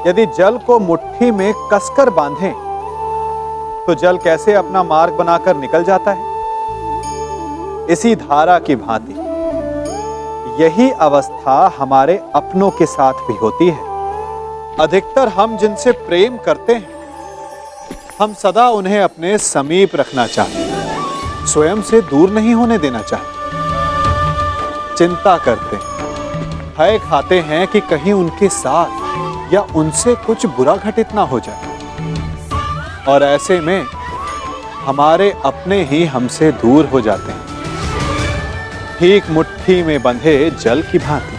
यदि जल को मुट्ठी में कसकर बांधें तो जल कैसे अपना मार्ग बनाकर निकल जाता है? इसी धारा की भांति यही अवस्था हमारे अपनों के साथ भी होती है। अधिकतर हम जिनसे प्रेम करते हैं, हम सदा उन्हें अपने समीप रखना चाहते हैं, स्वयं से दूर नहीं होने देना चाहते। चिंता करते हैं, भय खाते हैं कि कहीं उनके साथ या उनसे कुछ बुरा घटित ना हो जाए, और ऐसे में हमारे अपने ही हमसे दूर हो जाते हैं, ठीक मुट्ठी में बंधे जल की भांति।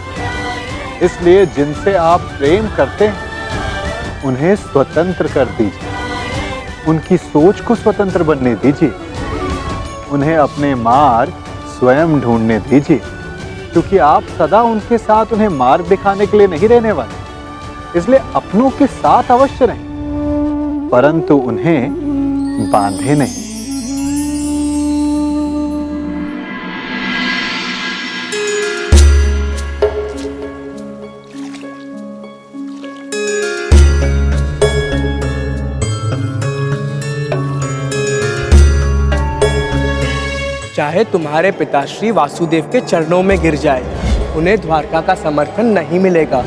इसलिए जिनसे आप प्रेम करते हैं उन्हें स्वतंत्र कर दीजिए, उनकी सोच को स्वतंत्र बनने दीजिए, उन्हें अपने मार्ग स्वयं ढूंढने दीजिए, क्योंकि आप सदा उनके साथ उन्हें मार्ग दिखाने के लिए नहीं रहने वाले। इसलिए अपनों के साथ अवश्य रहें, परंतु उन्हें बांधे नहीं। चाहे तुम्हारे पिताश्री वासुदेव के चरणों में गिर जाए, उन्हें द्वारका का समर्थन नहीं मिलेगा।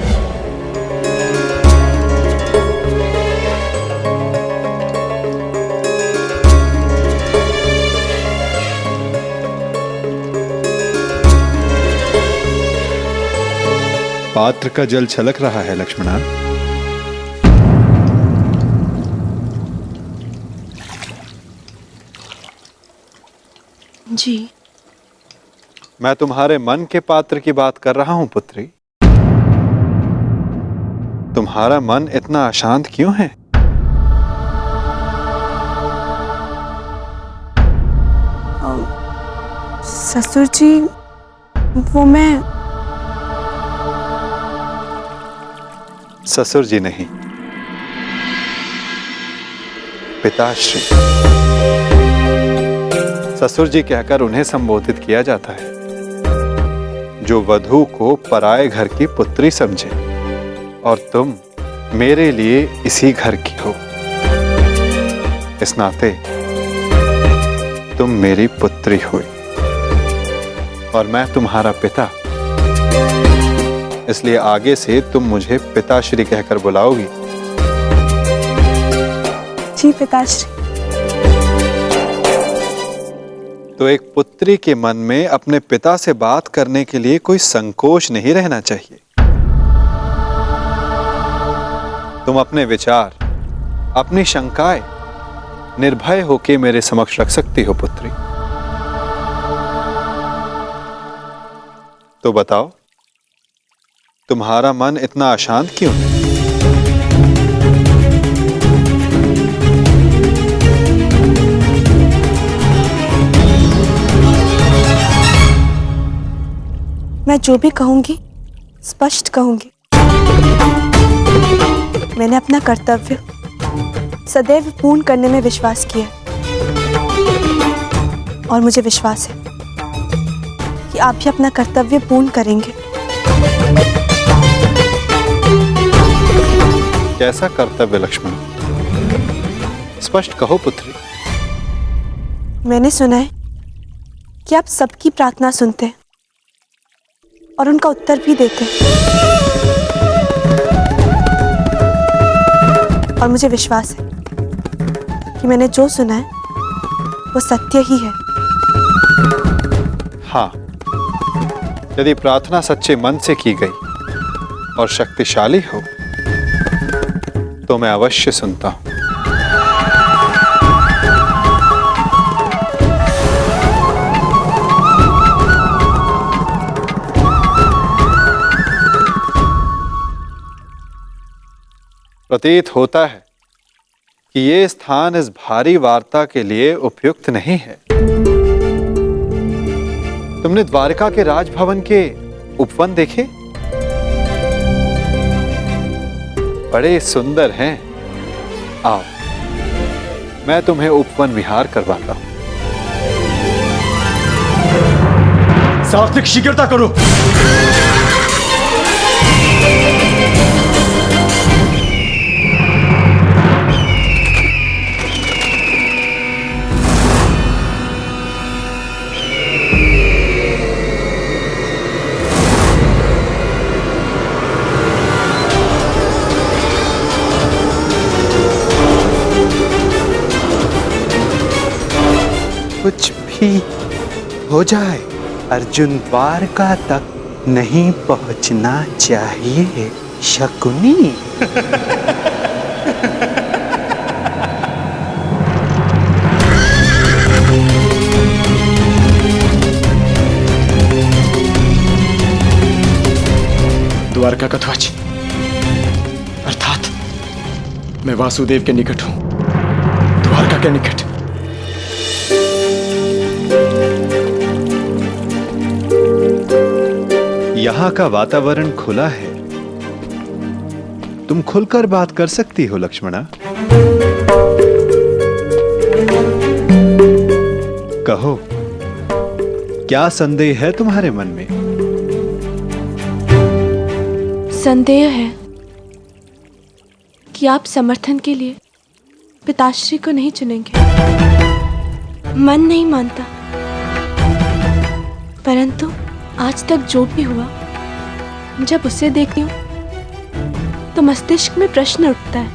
पात्र का जल छलक रहा है लक्ष्मणा। जी, मैं तुम्हारे मन के पात्र की बात कर रहा हूं पुत्री। तुम्हारा मन इतना अशांत क्यों है? ससुर जी, वो मैं ससुर जी नहीं, पिताश्री। ससुर जी कहकर उन्हें संबोधित किया जाता है जो वधू को पराये घर की पुत्री समझे, और तुम मेरे लिए इसी घर की हो। इस नाते तुम मेरी पुत्री हुई और मैं तुम्हारा पिता। इसलिए आगे से तुम मुझे पिताश्री कहकर बुलाओगी। जी पिताश्री। तो एक पुत्री के मन में अपने पिता से बात करने के लिए कोई संकोच नहीं रहना चाहिए। तुम अपने विचार, अपनी शंकाएं निर्भय होकर मेरे समक्ष रख सकती हो पुत्री। तो बताओ, तुम्हारा मन इतना अशांत क्यों है? मैं जो भी कहूंगी स्पष्ट कहूंगी। मैंने अपना कर्तव्य सदैव पूर्ण करने में विश्वास किया, और मुझे विश्वास है कि आप भी अपना कर्तव्य पूर्ण करेंगे। कैसा कर्तव्य लक्ष्मण? स्पष्ट कहो पुत्री। मैंने सुना है कि आप सबकी प्रार्थना सुनते हैं और उनका उत्तर भी देते हैं, और मुझे विश्वास है कि मैंने जो सुना है वो सत्य ही है। हाँ, यदि प्रार्थना सच्चे मन से की गई और शक्तिशाली हो तो मैं अवश्य सुनता हूं। प्रतीत होता है कि ये स्थान इस भारी वार्ता के लिए उपयुक्त नहीं है। तुमने द्वारका के राजभवन के उपवन देखे? बड़े सुंदर हैं। आओ, मैं तुम्हें उपवन विहार करवाता हूं। सार्थक शीघ्रता करो। कुछ भी हो जाए, अर्जुन द्वारका तक नहीं पहुंचना चाहिए शकुनी। द्वारका का ध्वज अर्थात मैं वासुदेव के निकट हूं, द्वारका के निकट। यहाँ का वातावरण खुला है, तुम खुलकर बात कर सकती हो लक्ष्मणा। कहो, क्या संदेह है तुम्हारे मन में? संदेह है कि आप समर्थन के लिए पिताश्री को नहीं चुनेंगे। मन नहीं मानता, परंतु आज तक जो भी हुआ, जब उसे देखती हूं तो मस्तिष्क में प्रश्न उठता है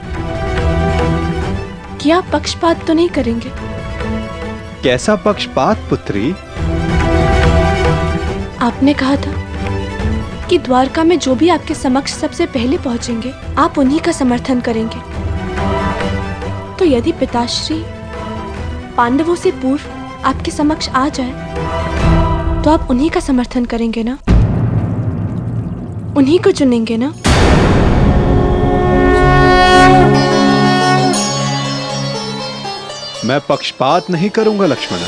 कि आप पक्षपात तो नहीं करेंगे। कैसा पक्षपात पुत्री? आपने कहा था कि द्वारका में जो भी आपके समक्ष सबसे पहले पहुंचेंगे, आप उन्हीं का समर्थन करेंगे। तो यदि पिताश्री पांडवों से पूर्व आपके समक्ष आ जाए तो आप उन्हीं का समर्थन करेंगे ना, उन्हीं को चुनेंगे ना। मैं पक्षपात नहीं करूंगा लक्ष्मणा,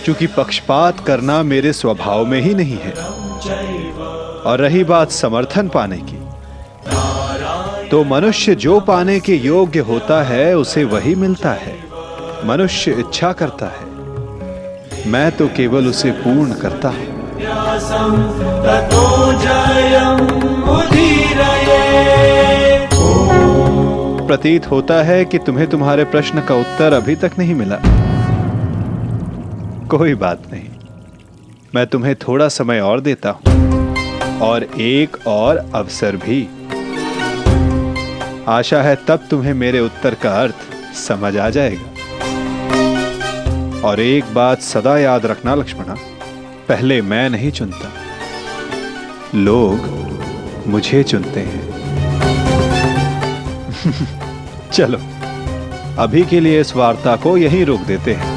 क्योंकि पक्षपात करना मेरे स्वभाव में ही नहीं है। और रही बात समर्थन पाने की, तो मनुष्य जो पाने के योग्य होता है उसे वही मिलता है। मनुष्य इच्छा करता है, मैं तो केवल उसे पूर्ण करता हूं। प्रतीत होता है कि तुम्हें तुम्हारे प्रश्न का उत्तर अभी तक नहीं मिला। कोई बात नहीं, मैं तुम्हें थोड़ा समय और देता हूं, और एक और अवसर भी। आशा है तब तुम्हें मेरे उत्तर का अर्थ समझ आ जाएगा। और एक बात सदा याद रखना लक्ष्मणा, पहले मैं नहीं चुनता, लोग मुझे चुनते हैं। चलो, अभी के लिए इस वार्ता को यहीं रोक देते हैं,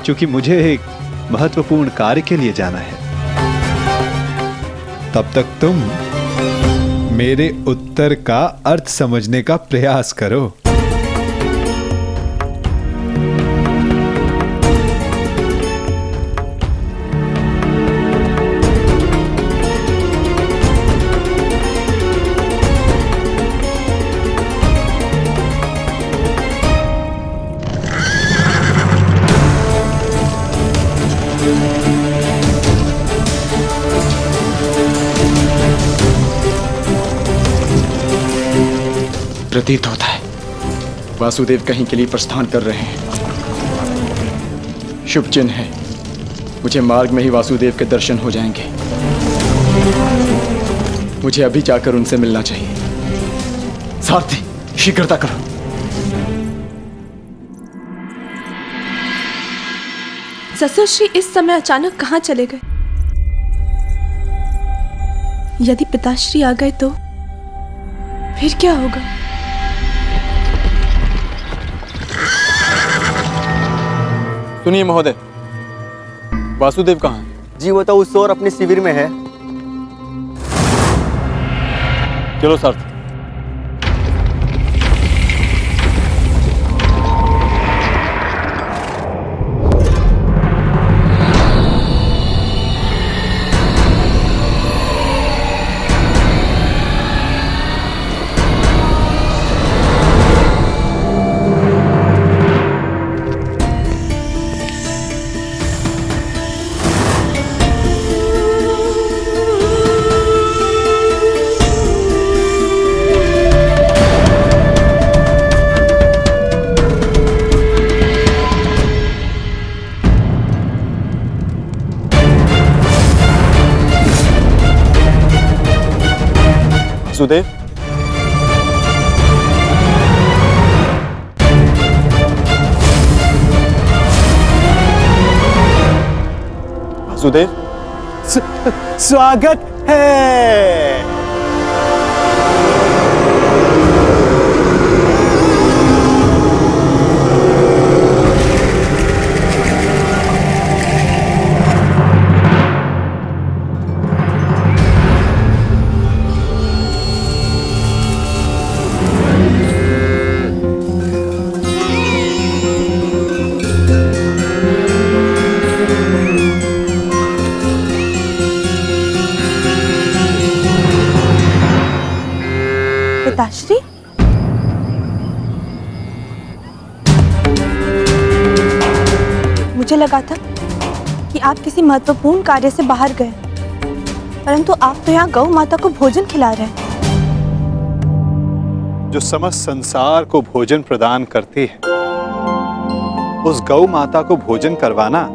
क्योंकि मुझे एक महत्वपूर्ण कार्य के लिए जाना है। तब तक तुम मेरे उत्तर का अर्थ समझने का प्रयास करो। प्रतीत होता है वासुदेव कहीं के लिए प्रस्थान कर रहे हैं। शुभ चिन्ह है, मुझे मार्ग में ही वासुदेव के दर्शन हो जाएंगे। मुझे अभी जाकर उनसे मिलना चाहिए। सारथी, शीघ्रता करो। ससुर श्री इस समय अचानक कहाँ चले गए? यदि पिताश्री आ गए तो फिर क्या होगा? सुनिए महोदय, वासुदेव कहाँ है? जी वो तो उस ओर अपने शिविर में है। चलो सारथी। वासुदेव, वासुदेव, स्वागत है। पिताश्री, मुझे लगा था कि आप किसी महत्वपूर्ण कार्य से बाहर गए, परंतु आप तो यहाँ गौ माता को भोजन खिला रहे हैं। जो समस्त संसार को भोजन प्रदान करती है, उस गौ माता को भोजन करवाना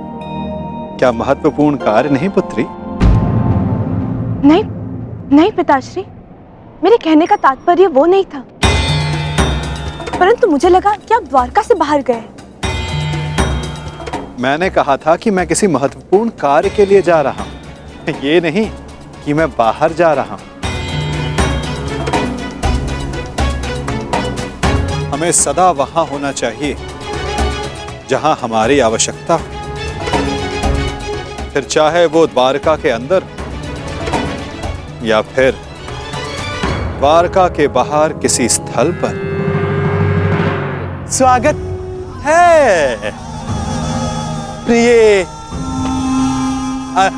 क्या महत्वपूर्ण कार्य नहीं पुत्री? नहीं नहीं पिताश्री, मेरे कहने का तात्पर्य वो नहीं था, परंतु मुझे लगा कि आप द्वारका से बाहर गए। मैंने कहा था कि मैं किसी महत्वपूर्ण कार्य के लिए जा रहा हूं, ये नहीं कि मैं बाहर जा रहा हूं। हमें सदा वहां होना चाहिए जहां हमारी आवश्यकता हो, फिर चाहे वो द्वारका के अंदर या फिर द्वारका के बाहर किसी स्थल पर। स्वागत है प्रिय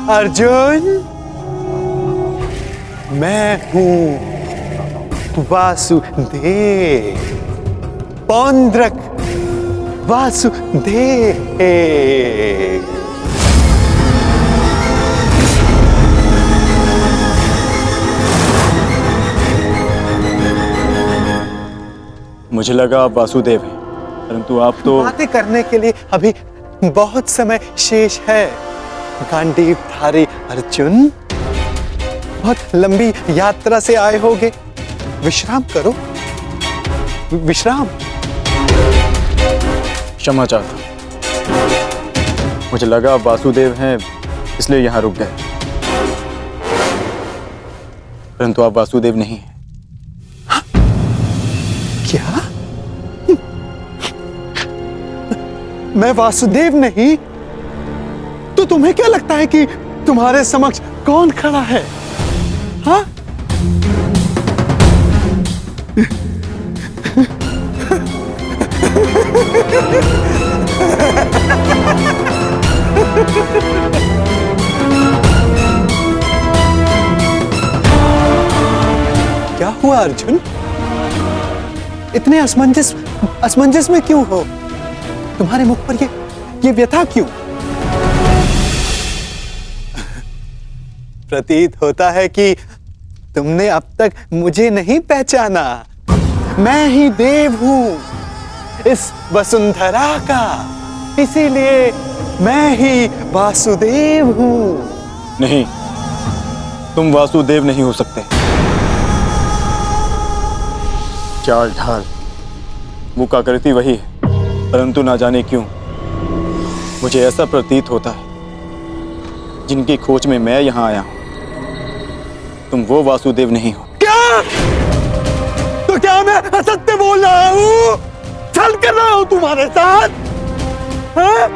अर्जुन। मैं हूं वासुदेव, पौंड्रक वासुदेव। मुझे लगा आप वासुदेव हैं, परंतु आप तो बातें करने के लिए अभी बहुत समय शेष है। गांडीवधारी अर्जुन, बहुत लंबी यात्रा से आए होगे, विश्राम करो, विश्राम। क्षमा चाहता हूं, मुझे लगा आप वासुदेव हैं इसलिए यहां रुक गए, परंतु आप वासुदेव नहीं हैं। क्या? मैं वासुदेव नहीं? तो तुम्हें क्या लगता है कि तुम्हारे समक्ष कौन खड़ा है? हाँ? क्या हुआ अर्जुन? इतने असमंजस में क्यों हो? तुम्हारे मुख पर ये व्यथा क्यों? प्रतीत होता है कि तुमने अब तक मुझे नहीं पहचाना। मैं ही देव हूं इस वसुंधरा का, इसीलिए मैं ही वासुदेव हूं। नहीं, तुम वासुदेव नहीं हो सकते। चाल ढाल मुख आकृति वही है, परंतु ना जाने क्यों मुझे ऐसा प्रतीत होता है जिनकी खोज में मैं यहां आया हूं, तुम वो वासुदेव नहीं हो। क्या? तो क्या मैं असत्य बोल रहा हूं? छल कर रहा हूं तुम्हारे साथ? हाँ?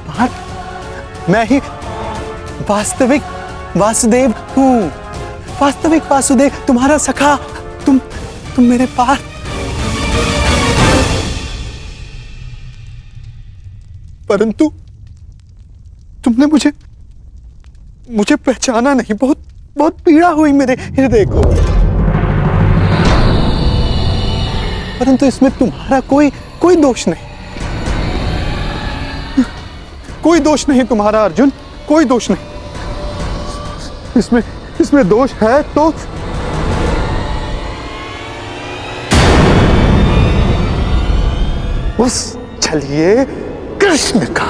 पार्थ, मैं ही वास्तविक वासुदेव हूं। वास्तविक वासुदेव, तुम्हारा सखा, तुम मेरे पार्थ। परंतु तुमने मुझे पहचाना नहीं। बहुत पीड़ा हुई मेरे हृदय को। परंतु इसमें तुम्हारा कोई दोष नहीं। कोई दोष नहीं तुम्हारा अर्जुन, कोई दोष नहीं। इसमें दोष है तो बस चलिए कृष्ण का।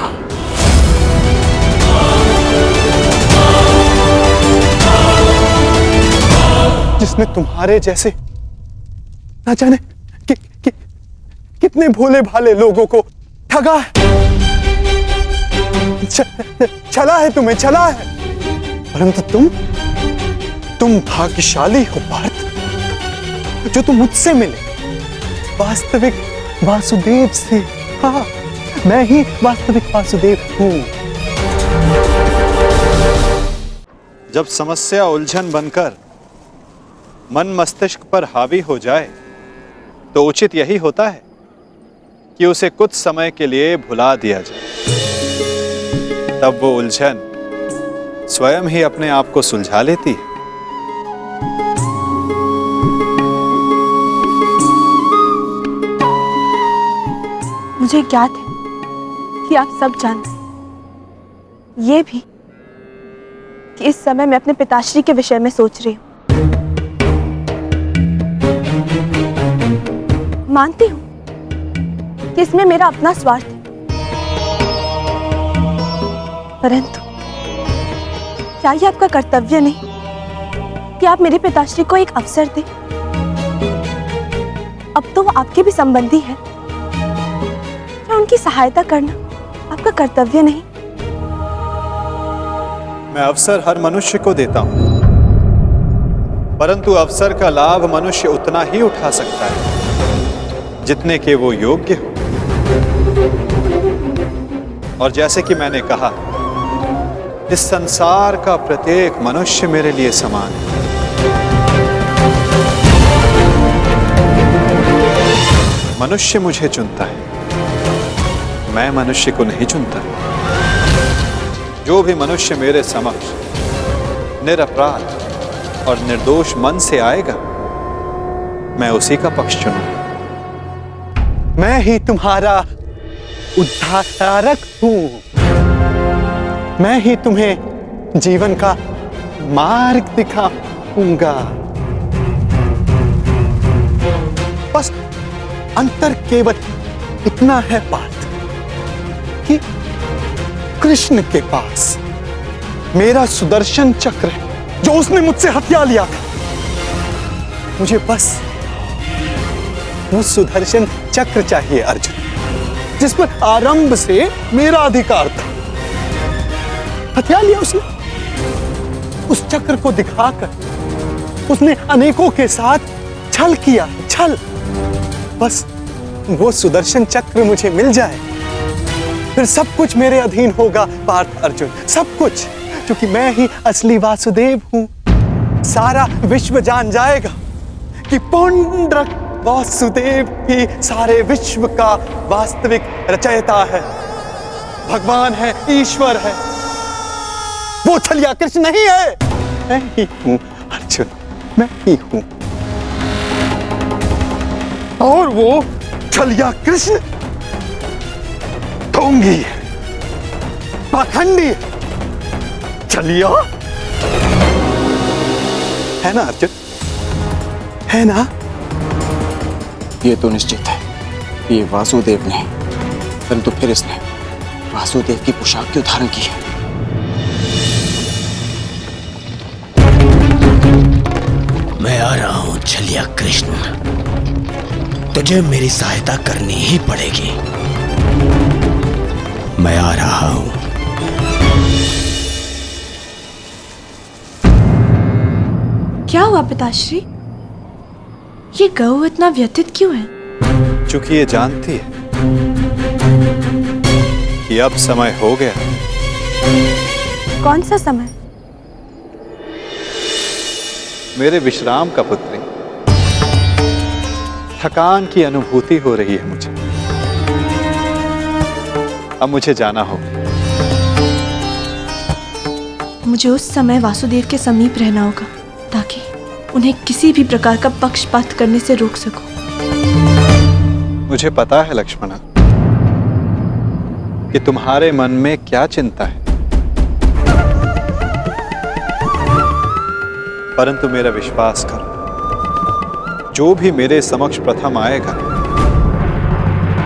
जिसने तुम्हारे जैसे ना जाने कितने भोले भाले लोगों को ठगा है, छला है, तुम्हें छला है। परंतु तुम भाग्यशाली हो पार्थ, जो तुम मुझसे मिले वास्तविक वासुदेव से। हाँ, मैं ही वास्तविक वासुदेव हूं। जब समस्या उलझन बनकर मन मस्तिष्क पर हावी हो जाए तो उचित यही होता है कि उसे कुछ समय के लिए भुला दिया जाए। तब वो उलझन स्वयं ही अपने आप को सुलझा लेती है। मुझे ज्ञात है कि आप सब जानते हैं, ये भी कि इस समय मैं अपने पिताश्री के विषय में सोच रही हूं। मानती हूं कि इसमें मेरा अपना स्वार्थ है, परंतु क्या ये आपका कर्तव्य नहीं कि आप मेरे पिताश्री को एक अवसर दें? अब तो वो आपके भी संबंधी है, क्या उनकी सहायता करना आपका कर्तव्य नहीं? मैं अवसर हर मनुष्य को देता हूं, परंतु अवसर का लाभ मनुष्य उतना ही उठा सकता है जितने के वो योग्य हो। और जैसे कि मैंने कहा, इस संसार का प्रत्येक मनुष्य मेरे लिए समान है। मनुष्य मुझे चुनता है, मैं मनुष्य को नहीं चुनता। जो भी मनुष्य मेरे समक्ष निरपराध और निर्दोष मन से आएगा, मैं उसी का पक्ष चुनूंगा। मैं ही तुम्हारा उद्धारक हूं। मैं ही तुम्हें जीवन का मार्ग दिखाऊंगा। बस अंतर केवल इतना है पार्थ कि कृष्ण के पास मेरा सुदर्शन चक्र है, जो उसने मुझसे हथिया लिया था। मुझे बस वो सुदर्शन चक्र चाहिए अर्जुन, जिस पर आरंभ से मेरा अधिकार था। हथिया लिया उसने। उस चक्र को दिखाकर उसने अनेकों के साथ छल किया, छल। बस वो सुदर्शन चक्र मुझे मिल जाए, फिर सब कुछ मेरे अधीन होगा पार्थ अर्जुन, सब कुछ, क्योंकि मैं ही असली वासुदेव हूं। सारा विश्व जान जाएगा कि पुंडरक वासुदेव ही सारे विश्व का वास्तविक रचयिता है, भगवान है, ईश्वर है। वो छलिया कृष्ण नहीं है, मैं ही हूं अर्जुन, मैं ही हूं। और वो छलिया कृष्ण ढोंगी है, पाखंडी है, छलिया है ना अर्जुन, है ना? ये तो निश्चित है, ये वासुदेव नहीं, परंतु फिर इसने वासुदेव की पोशाक क्यों धारण की है? मैं आ रहा हूं छलिया कृष्ण, तुझे मेरी सहायता करनी ही पड़ेगी। मैं आ रहा हूं। क्या हुआ पिताश्री? ये गऊ इतना व्यथित क्यों है? चूंकि ये जानती है कि अब समय हो गया। कौन सा समय? मेरे विश्राम का पुत्री, थकान की अनुभूति हो रही है मुझे। अब मुझे जाना होगा। मुझे उस समय वासुदेव के समीप रहना होगा ताकि उन्हें किसी भी प्रकार का पक्षपात करने से रोक सकूं। मुझे पता है लक्ष्मणा कि तुम्हारे मन में क्या चिंता है। परंतु मेरा विश्वास करो, जो भी मेरे समक्ष प्रथम आएगा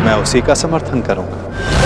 मैं उसी का समर्थन करूंगा।